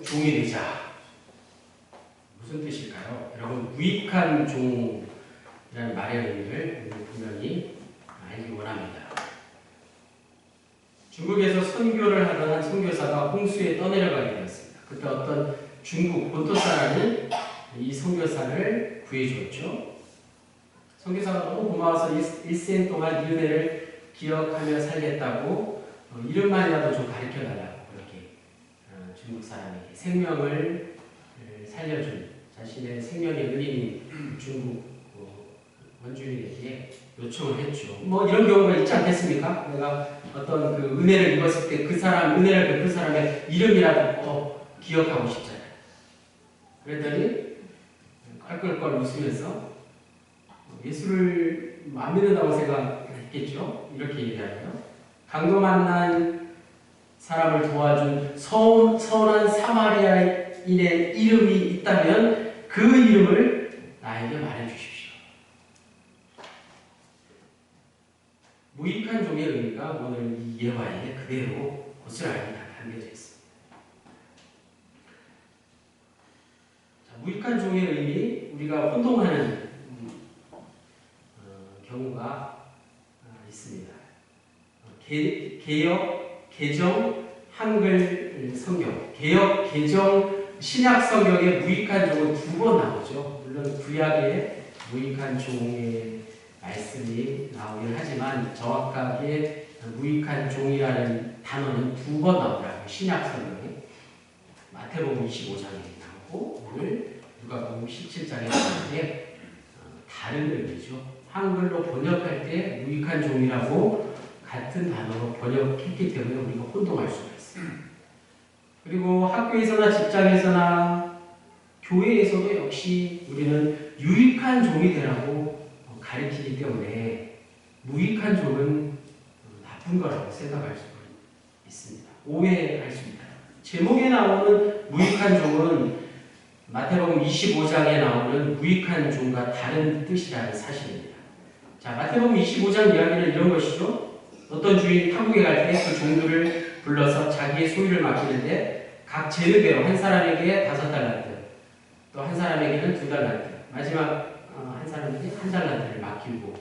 종이 되자. 무슨 뜻일까요? 여러분, 무익한 종이라는 말의 의미를 분명히 알기 원합니다. 중국에서 선교를 하던 한 선교사가 홍수에 떠내려가게 되었습니다. 그때 어떤 중국 본토 사람이 이 선교사를 구해주었죠. 선교사가 너무 고마워서 일생 동안 이 은혜를 기억하며 살겠다고 이름만이라도 좀 가르쳐달라고 그렇게 중국 사람에게 생명을 살려준 자신의 생명의 은인인 중국 원주민에게 요청을 했죠. 뭐 이런 경우가 있지 않겠습니까? 내가 어떤 그 은혜를 입었을 때 그 사람, 은혜를 베푼 사람의 이름이라도 기억하고 싶잖아요. 그랬더니 껄껄껄 웃으면서 예수를 안 믿는다고 생각했겠죠. 이렇게 얘기하죠. 강도 만난 사람을 도와준 선한 사마리아인의 이름이 있다면 그 이름을 나에게 말해주십시오. 무익한 종의 의미가 오늘 이 예화에 그대로 고스란히 담겨져 있습니다. 자, 무익한 종의 의미, 우리가 혼동하는 경우가 있습니다. 개역, 개정, 한글 성경, 개역, 개정, 신약 성경에 무익한 종은 2번 나오죠. 물론 구약에 무익한 종의 말씀이 나오긴 하지만 정확하게 무익한 종이라는 단어는 2번 나오더라고요. 신약 성경에 마태복음 25장에 나오고 오늘 누가복음 17장에 나오는데 다른 의미죠. 한글로 번역할 때 무익한 종이라고 같은 단어로 번역했기 때문에 우리가 혼동할 수가 있어요. 그리고 학교에서나 직장에서나 교회에서도 역시 우리는 유익한 종이 되라고 가르치기 때문에 무익한 종은 나쁜 거라고 생각할 수 있습니다. 오해할 수 있다. 제목에 나오는 무익한 종은 마태복음 25장에 나오는 무익한 종과 다른 뜻이라는 사실입니다. 자, 마태복음 25장 이야기는 이런 것이죠. 어떤 주인이 타국에 갈 때 그 종들을 불러서 자기의 소유를 맡기는데 각 재능대로 한 사람에게 5달란트, 또 한 사람에게는 2달란트, 마지막 한 사람에게 1달란트를 맡기고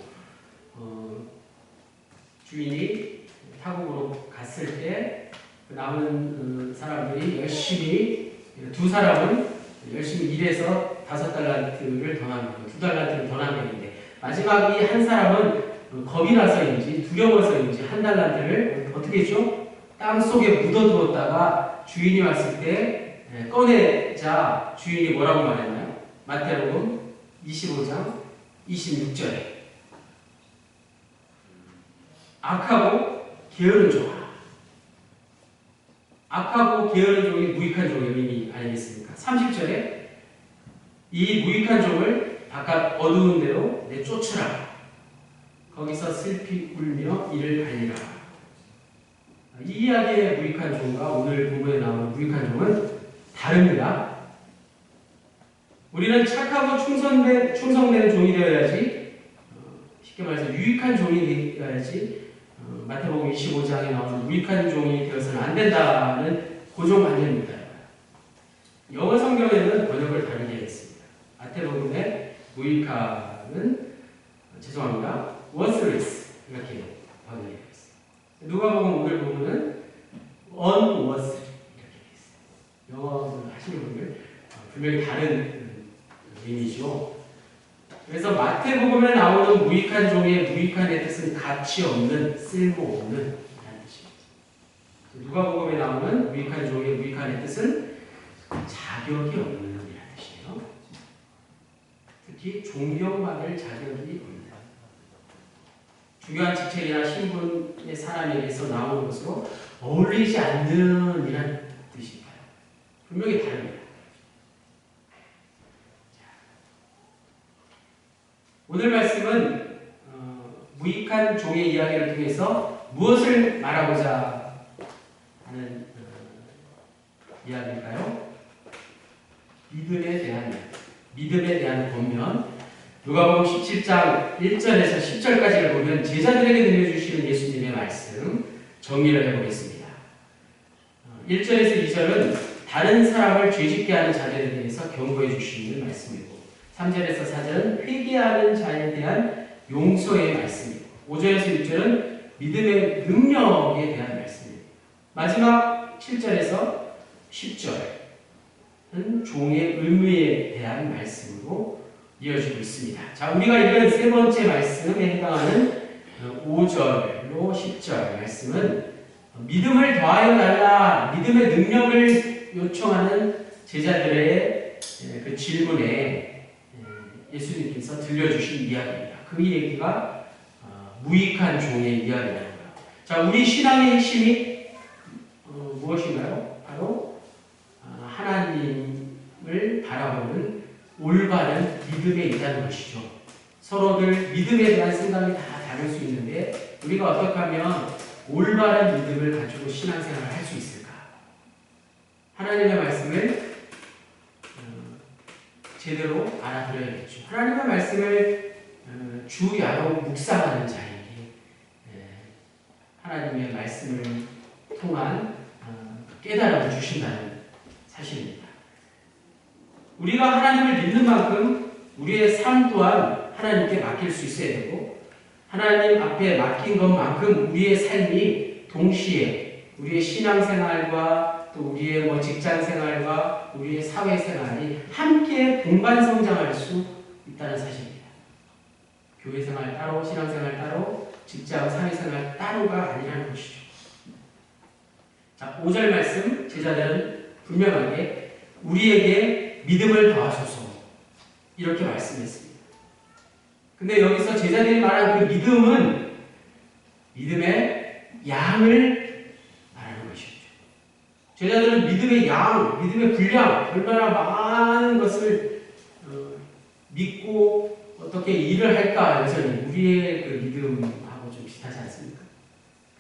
주인이 타국으로 갔을 때 남은 사람들이 열심히 2사람은 열심히 일해서 5달란트를 더 남기고 2달란트를 더 남겼는데 마지막이 한 사람은 겁이 나서인지 두려워서인지 1달란트를 어떻게 했죠? 땅 속에 묻어두었다가 주인이 왔을 때 꺼내자 주인이 뭐라고 말했나요? 마태복음 25장 26절에 악하고 게으른 종아. 악하고 게으른 종이 무익한 종의 의미 아니겠습니까? 30절에 이 무익한 종을 바깥 어두운 데로 내쫓으라. 거기서 슬피 울며 이를 갈리라. 이 이야기의 무익한 종과 오늘 본문에 나오는 무익한 종은 다릅니다. 우리는 착하고 충성되는 종이 되어야지, 쉽게 말해서 유익한 종이 되어야지, 마태복음 25장에 나오는 무익한 종이 되어서는 안 된다는 고정관념입니다. 영어 성경에는 번역을 다르게 했습니다. 마태복음의 무익한은, 죄송합니다, worthless 이렇게 번역이 되어 있습니다. 누가복음 오늘 보면은 unworthy 이렇게 되어 있습니다. 영어를 하시는 분들 분명히 다른 의미죠. 그래서 마태복음에 나오는 무익한 종의 무익한의 뜻은 가치 없는, 쓸모없는 이라는 뜻입니다. 누가복음에 나오는 무익한 종의 무익한의 뜻은 자격이 없는 이라는 뜻이에요. 특히 존경받을 자격이 없는, 중요한 직책이나 신분의 사람에게서 나오는 것으로 어울리지 않는 이라는 뜻입니다. 분명히 다릅니다. 오늘 말씀은 무익한 종의 이야기를 통해서 무엇을 말하고자 하는 이야기일까요? 믿음에 대한 권면. 누가복음 17장 1절에서 10절까지를 보면 제자들에게 들려주시는 예수님의 말씀 정리를 해보겠습니다. 1절에서 2절은 다른 사람을 죄짓게 하는 자들에 대해서 경고해 주시는 말씀이고 3절에서 4절은 회개하는 자에 대한 용서의 말씀이고 5절에서 6절은 믿음의 능력에 대한 말씀입니다. 마지막 7절에서 10절은 종의 의무에 대한 말씀으로 이어지고 있습니다. 자, 우리가 읽은 세 번째 말씀에 해당하는 5절로 10절 말씀은 믿음을 더하여 달라, 믿음의 능력을 요청하는 제자들의 그 질문에 예수님께서 들려주신 이야기입니다. 그 얘기가 무익한 종의 이야기라는 거예요. 자, 우리 신앙의 핵심이 무엇인가요? 바로 하나님을 바라보는 올바른 믿음에 있다는 것이죠. 서로들 믿음에 대한 생각이 다 다를 수 있는데 우리가 어떻게 하면 올바른 믿음을 가지고 신앙생활을 할 수 있을까? 하나님의 말씀을 제대로 알아들어야겠죠. 하나님의 말씀을 주야로 묵상하는 자에게 하나님의 말씀을 통한 깨달음을 주신다는 사실입니다. 우리가 하나님을 믿는 만큼 우리의 삶 또한 하나님께 맡길 수 있어야 되고 하나님 앞에 맡긴 것만큼 우리의 삶이 동시에 우리의 신앙생활과 또 우리의 직장생활과 우리의 사회생활이 함께 동반 성장할 수 있다는 사실입니다. 교회생활 따로, 신앙생활 따로, 직장, 사회생활 따로가 아니라는 것이죠. 자, 5절 말씀 제자들은 분명하게 우리에게 믿음을 더하소서 이렇게 말씀했습니다. 근데 여기서 제자들이 말한 그 믿음은 믿음의 양을 말하는 것이죠. 제자들은 믿음의 양, 믿음의 분량, 얼마나 많은 것을 믿고 어떻게 일을 할까 여전히 우리의 그 믿음하고 좀 비슷하지 않습니까?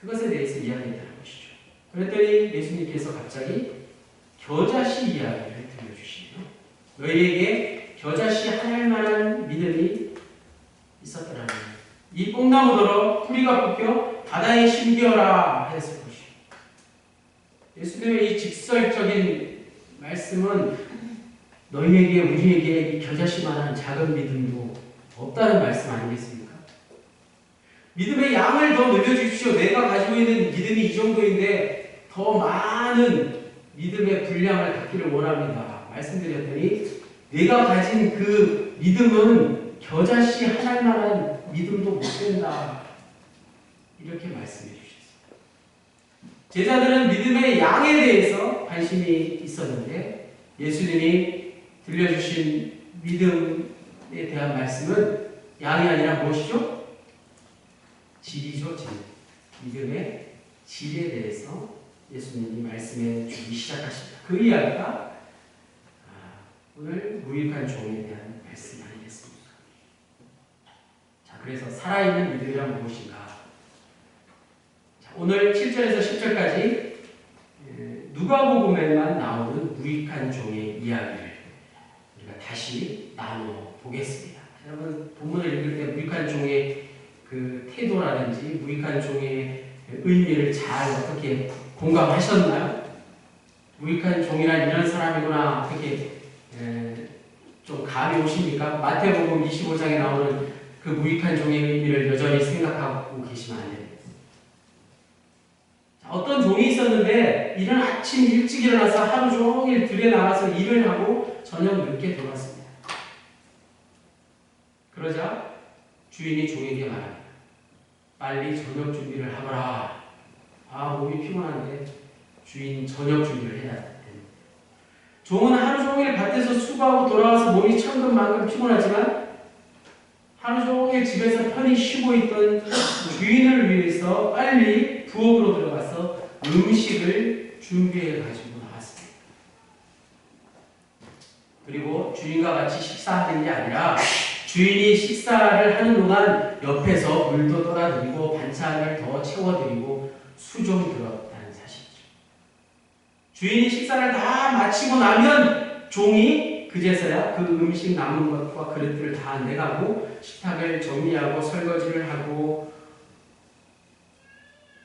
그것에 대해서 이야기했다는 것이죠. 그랬더니 예수님께서 갑자기 겨자씨 이야기를 들려주시네요. 너희에게 겨자씨 할 만한 믿음이 있었더라면 이 뽕나무더러 뿌리가 뽑혀 바다에 심기어라 했을 것이요. 예수님의 이 직설적인 말씀은 너희에게 우리에게 이 겨자씨만한 작은 믿음도 없다는 말씀 아니겠습니까? 믿음의 양을 더 늘려주십시오. 내가 가지고 있는 믿음이 이 정도인데 더 많은 믿음의 분량을 갖기를 원합니다. 말씀드렸더니 내가 가진 그 믿음은 겨자씨 할 만한 믿음도 못 된다. 이렇게 말씀해 주셨습니다. 제자들은 믿음의 양에 대해서 관심이 있었는데 예수님이 들려주신 믿음에 대한 말씀은 양이 아니라 무엇이죠? 질이죠, 질. 믿음의 질에 대해서 예수님이 말씀해 주기 시작하십니다. 그 이야기가 오늘 무익한 종에 대한 말씀이 아니겠습니까? 자, 그래서 살아있는 믿음이란 무엇인가? 자, 오늘 7절에서 10절까지 누가복음에만 나오는 무익한 종의 이야기를 우리가 다시 나눠 보겠습니다. 여러분 본문을 읽을 때 무익한 종의 그 태도라든지 무익한 종의 의미를 잘 어떻게 공감하셨나요? 무익한 종이란 이런 사람이구나 어떻게 좀 감이 오십니까? 마태복음 25장에 나오는 그 무익한 종의 의미를 여전히 생각하고 계시면 안 됩니다. 어떤 종이 있었는데 이른 아침 일찍 일어나서 하루 종일 들에 나가서 일을 하고 저녁 늦게 돌아왔습니다. 그러자 주인이 종에게 말합니다. 빨리 저녁 준비를 하거라. 몸이 피곤한데 주인 저녁 준비를 해야 됩니다. 종은 하루 종일 밭에서 수고하고 돌아와서 몸이 천근만근 피곤하지만 하루 종일 집에서 편히 쉬고 있던 주인을 위해서 빨리 부엌으로 들어가서 음식을 준비해 가지고 나왔습니다. 그리고 주인과 같이 식사하는 게 아니라 주인이 식사를 하는 동안 옆에서 물도 떠다드리고 반찬을 더 채워드리고 수 좀 들었다는 사실이죠. 주인이 식사를 다 마치고 나면 종이 그제서야 그 음식 남은 것과 그릇들을 다 내가고 식탁을 정리하고 설거지를 하고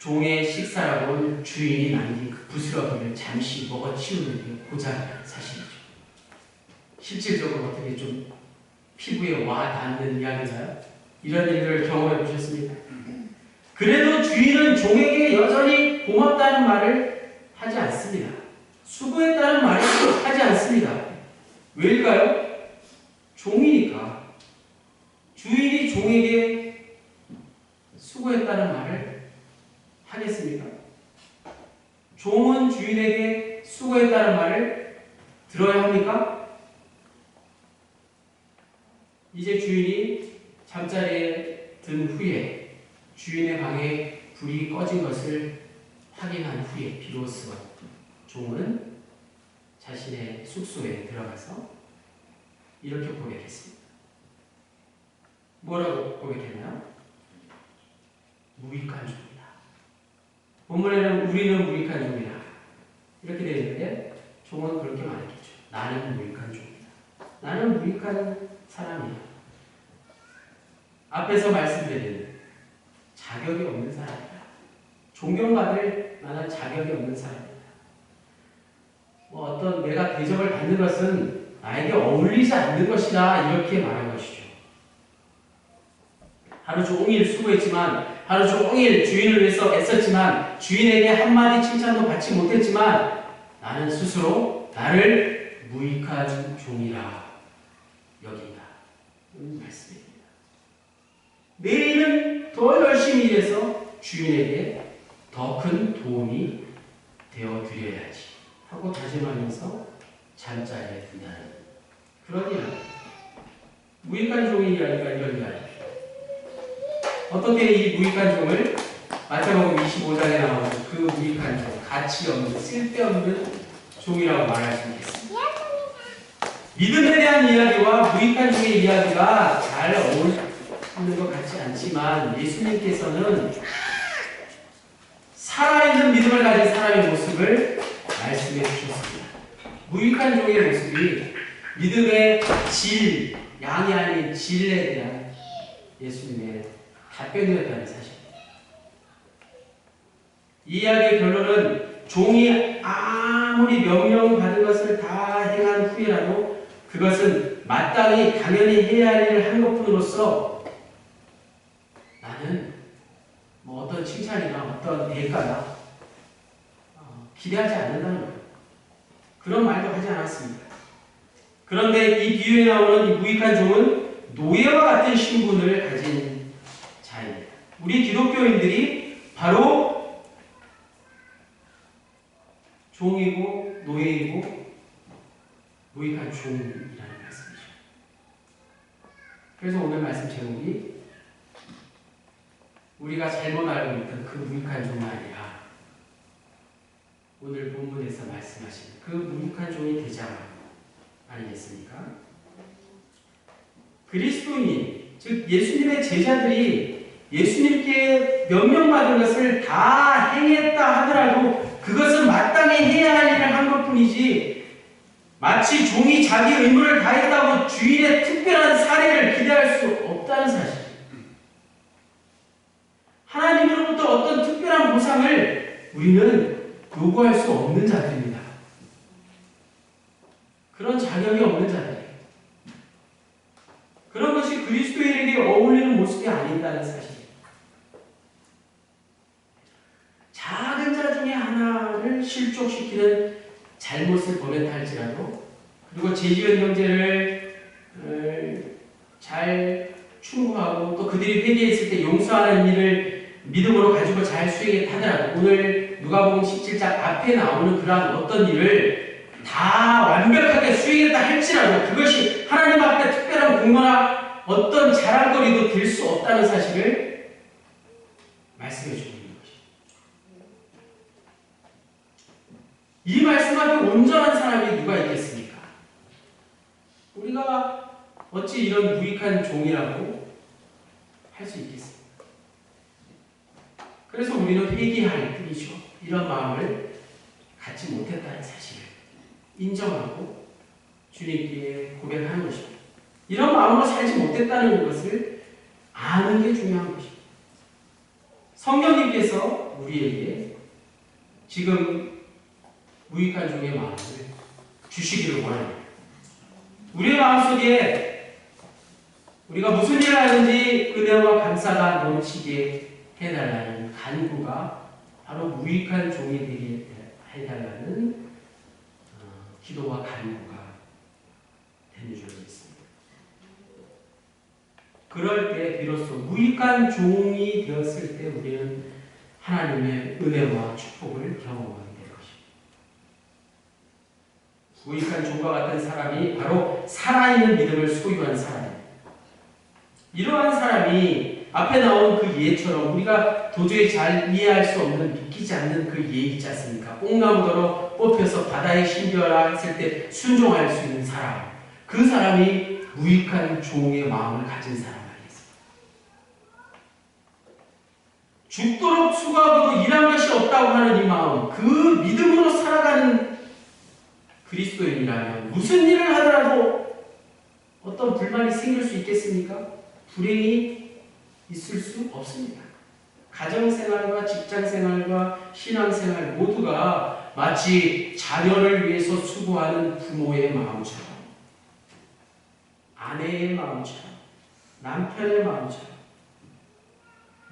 종의 식사라고는 주인이 남긴 그 부스러기를 잠시 먹어치우는 게 고작 사실이죠. 실질적으로 어떻게 좀 피부에 와 닿는 이야기인가요? 이런 일들을 경험해 보셨습니까? 그래도 주인은 종에게 여전히 고맙다는 말을 하지 않습니다. 수고했다는 말을 하지 않습니다. 왜일까요? 종이니까. 주인이 종에게 수고했다는 말을 하겠습니까? 종은 주인에게 수고했다는 말을 들어야 합니까? 이제 주인이 잠자리에 든 후에 주인의 방에 불이 꺼진 것을 확인한 후에 비로소 종은 자신의 숙소에 들어가서 이렇게 고백했습니다. 뭐라고 고백했나요? 무익한 종이다. 본문에는 우리는 무익한 종이다 이렇게 되어 있는데 종은 그렇게 말했겠죠. 나는 무익한 종이다. 나는 무익한 사람이야. 앞에서 말씀드린 자격이 없는 사람이다. 존경받을 만한 자격이 없는 사람이다. 어떤 내가 대접을 받는 것은 나에게 어울리지 않는 것이다 이렇게 말한 것이죠. 하루 종일 수고했지만 하루 종일 주인을 위해서 애썼지만 주인에게 한마디 칭찬도 받지 못했지만 나는 스스로 나를 무익한 종이라 여긴다. 이런 말씀입니다. 내일은 더 열심히 일해서 주인에게 더 큰 도움이 되어드려야지 하고 다짐하면서 잠자리에 든다는 그런 이야기. 무익한 종의 이야기가 이런 이야기. 어떻게 이 무익한 종을 마태복음 25장에 나오는 그 무익한 종, 가치 없는, 쓸데없는 종이라고 말할 수 있겠습니다. 믿음에 대한 이야기와 무익한 종의 이야기가 잘 어울리는 것 같지 않지만 예수님께서는 살아있는 믿음을 가진 사람의 모습을 말씀해 주셨습니다. 무익한 종의 모습이 믿음의 질, 양이 아닌 질에 대한 예수님의 답변이었다는 사실입니다. 이 이야기의 결론은 종이 아무리 명령받은 것을 다 행한 후에라도 그것은 마땅히 당연히 해야 할 일을 한 것뿐으로서 나는 어떤 칭찬이나 어떤 대가나 기대하지 않는다는 거예요. 그런 말도 하지 않았습니다. 그런데 이 비유에 나오는 이 무익한 종은 노예와 같은 신분을 가진 자입니다. 우리 기독교인들이 바로 종이고 노예이고 무익한 종이라는 말씀이죠. 그래서 오늘 말씀 제목이 우리가 잘못 알고 있던 그 무익한 종이 아니라 오늘 본문에서 말씀하신 그 무익한 종이 되자 아니겠습니까? 그리스도인, 즉 예수님의 제자들이 예수님께 명령받은 것을 다 행했다 하더라도 그것은 마땅히 해야 할 일을 한 것뿐이지 마치 종이 자기 의무를 다했다고 주인의 특별한 사례를 기대할 수 없다는 사실. 하나님으로부터 어떤 특별한 보상을 우리는 요구할 수 없는 자들입니다. 그런 자격이 없는 자들. 그런 것이 그리스도인에게 어울리는 모습이 아닌다는 사실. 작은 자 중에 하나를 실족시키는 잘못을 범했다 할지라도 그리고 제지은 형제를 잘 충고하고 또 그들이 회개했을 때 용서하는 일을 믿음으로 가지고 잘 수행했다 하더라도 오늘 누가복음 17장 앞에 나오는 그러한 어떤 일을 다 완벽하게 수행했다 할지라도 그것이 하나님 앞에 특별한 공로나 어떤 자랑거리도 될 수 없다는 사실을 말씀해 주고 있는 것입니다. 이 말씀 앞에 온전한 사람이 누가 있겠습니까? 우리가 어찌 이런 무익한 종이라고 할 수 있겠습니까? 그래서 우리는 회개할 뿐이죠. 이런 마음을 갖지 못했다는 사실을 인정하고 주님께 고백하는 것입니다. 이런 마음으로 살지 못했다는 것을 아는 게 중요한 것입니다. 성령님께서 우리에게 지금 무익한 종의 마음을 주시기를 원합니다. 우리의 마음속에 우리가 무슨 일을 하는지 은혜와 감사가 넘치게 해달라는 간구가 바로 무익한 종이 되게 해달라는 기도와 간구가 되는 줄 믿습니다. 그럴 때 비로소 무익한 종이 되었을 때 우리는 하나님의 은혜와 축복을 경험하게 될 것입니다. 무익한 종과 같은 사람이 바로 살아있는 믿음을 소유한 사람입니다. 이러한 사람이 앞에 나온 그 예처럼 우리가 도저히 잘 이해할 수 없는 믿기지 않는 그 예 있지 않습니까? 뽕나무더러 뽑혀서 바다에 신겨라 했을 때 순종할 수 있는 사람, 그 사람이 무익한 종의 마음을 가진 사람 아니겠습니까? 죽도록 수고하고도 일한 것이 없다고 하는 이 마음, 그 믿음으로 살아가는 그리스도인이라면 무슨 일을 하더라도 어떤 불만이 생길 수 있겠습니까? 불행이 있을 수 없습니다. 가정생활과 직장생활과 신앙생활 모두가 마치 자녀를 위해서 수고하는 부모의 마음처럼, 아내의 마음처럼, 남편의 마음처럼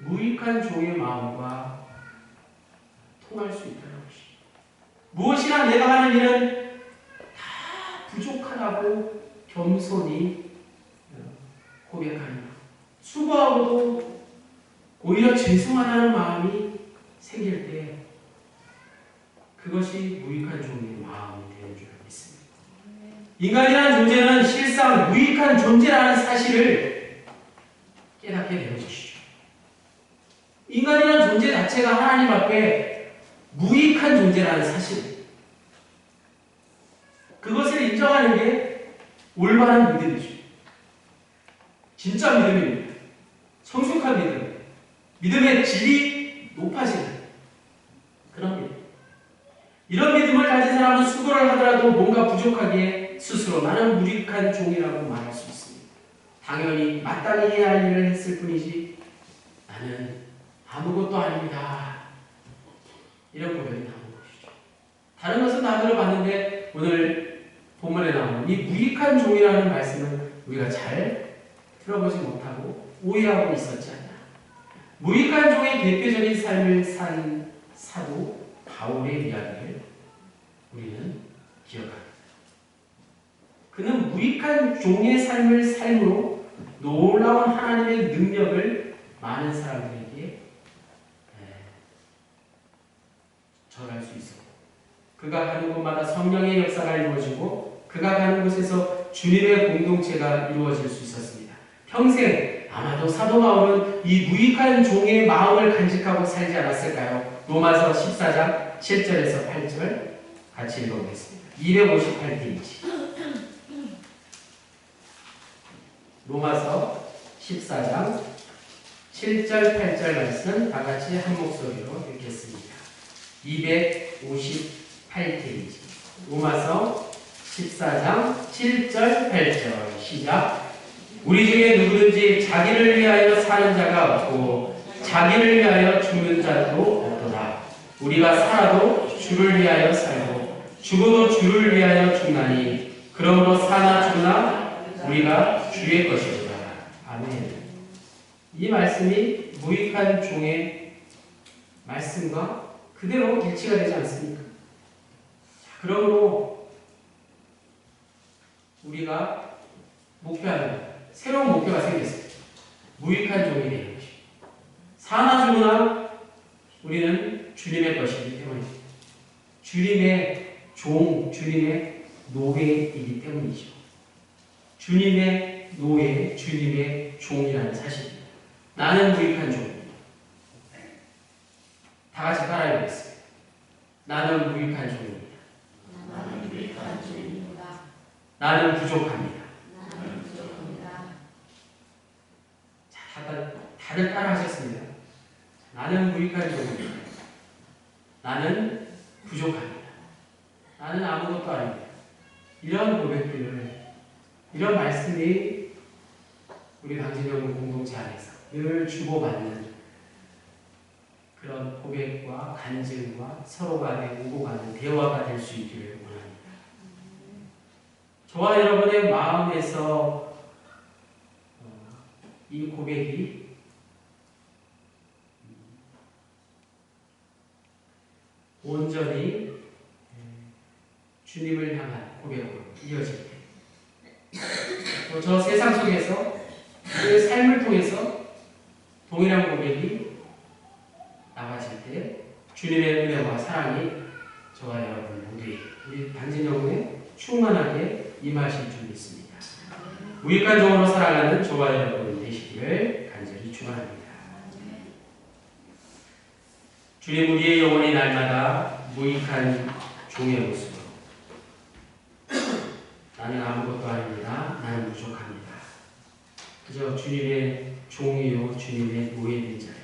무익한 종의 마음과 통할 수 있다는 것입니다. 무엇이나 내가 하는 일은 다 부족하다고 겸손히 고백하는 것. 수고하고도 오히려 죄송하다는 마음이 생길 때 그것이 무익한 종의 마음이 되는 줄 믿습니다. 인간이라는 존재는 실상 무익한 존재라는 사실을 깨닫게 되는 것이죠. 인간이라는 존재 자체가 하나님 앞에 무익한 존재라는 사실, 그것을 인정하는 게 올바른 믿음이죠. 진짜 믿음입니다. 성숙한 믿음, 믿음의 질이 높아지는 그런 믿음. 이런 믿음을 가진 사람은 수고를 하더라도 뭔가 부족하기에 스스로 나는 무익한 종이라고 말할 수 있습니다. 당연히 마땅히 해야 할 일을 했을 뿐이지 나는 아무것도 아닙니다. 이런 고백이 나오는 것이죠. 다른 것은 다 들어봤는데 오늘 본문에 나오는 이 무익한 종이라는 말씀은 우리가 잘 들어보지 못하고 오해하고 있었지 않나. 무익한 종의 대표적인 삶을 산 사도 바울의 이야기를 우리는 기억합니다. 그는 무익한 종의 삶을 삶으로 놀라운 하나님의 능력을 많은 사람들에게 전할 수 있었고, 그가 가는 곳마다 성령의 역사가 이루어지고 그가 가는 곳에서 주님의 공동체가 이루어질 수 있었습니다. 평생 아마도 사도 바울은 이 무익한 종의 마음을 간직하고 살지 않았을까요? 로마서 14장 7절에서 8절 같이 읽어보겠습니다. 258페이지. 로마서 14장 7절 8절 말씀 다 같이 한 목소리로 읽겠습니다. 258페이지. 로마서 14장 7절 8절 시작. 우리 중에 누구든지 자기를 위하여 사는 자가 없고 자기를 위하여 죽는 자도 없도다. 우리가 살아도 주를 위하여 살고 죽어도 주를 위하여 죽나니 그러므로 사나 죽나 우리가 주의 것이로다. 아멘. 이 말씀이 무익한 종의 말씀과 그대로 일치가 되지 않습니까? 그러므로 우리가 목표하는 새로운 목표가 생겼습니다. 무익한 종이 되는 것입니다. 사나 죽으나 우리는 주님의 것이기 때문입니다. 주님의 종, 주님의 노예이기 때문이죠. 주님의 노예, 주님의 종이라는 사실입니다. 나는 무익한 종입니다. 다 같이 따라해보겠습니다. 나는 무익한 종입니다. 나는 무익한 종입니다. 나는 부족합니다. 나는 부족합니다. 자, 다들 따라하셨습니다. 나는 무익한 종입니다. 나는 부족합니다. 나는 아무것도 아닙니다. 이런 고백들을, 이런 말씀이 우리 당진영 공동체 안에서 늘 주고받는 그런 고백과 간증과 서로 간에 오고 가는 대화가 될 수 있기를 원합니다. 저와 여러분의 마음에서 이 고백이 온전히 주님을 향한 고백으로 이어질 때, 또 저 세상 속에서 그 삶을 통해서 동일한 고백이 나가질 때 주님의 은혜와 사랑이 저와 여러분 모두에게, 우리 반진영에 충만하게 임하실 줄 믿습니다. 무익한 종으로 살아가는 저와 여러분 되시기를 간절히 축원합니다. 주님, 우리의 영혼이 날마다 무익한 종의 모습으로 나는 아무것도 아닙니다. 나는 부족합니다. 그저 주님의 종이요 주님의 노예된 자요,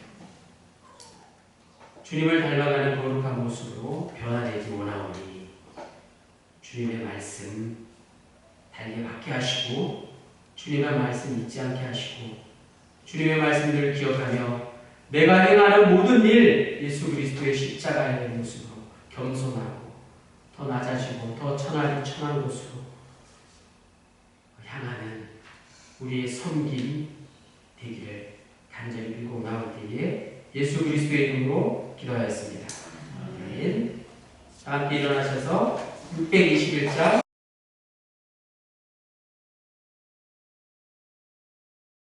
주님을 닮아가는 거룩한 모습으로 변화되지 원하오니 주님의 말씀 달게 받게 하시고, 주님의 말씀 잊지 않게 하시고, 주님의 말씀들을 기억하며 내가 행하는 모든 일 예수 그리스도의 십자가의 모습으로 겸손하고 더 낮아지고 더 천한 곳으로 향하는 우리의 섬김이 되기를 간절히 빌고 나올 때에 예수 그리스도의 이름으로 기도하였습니다. 아멘. 함께 일어나셔서 621장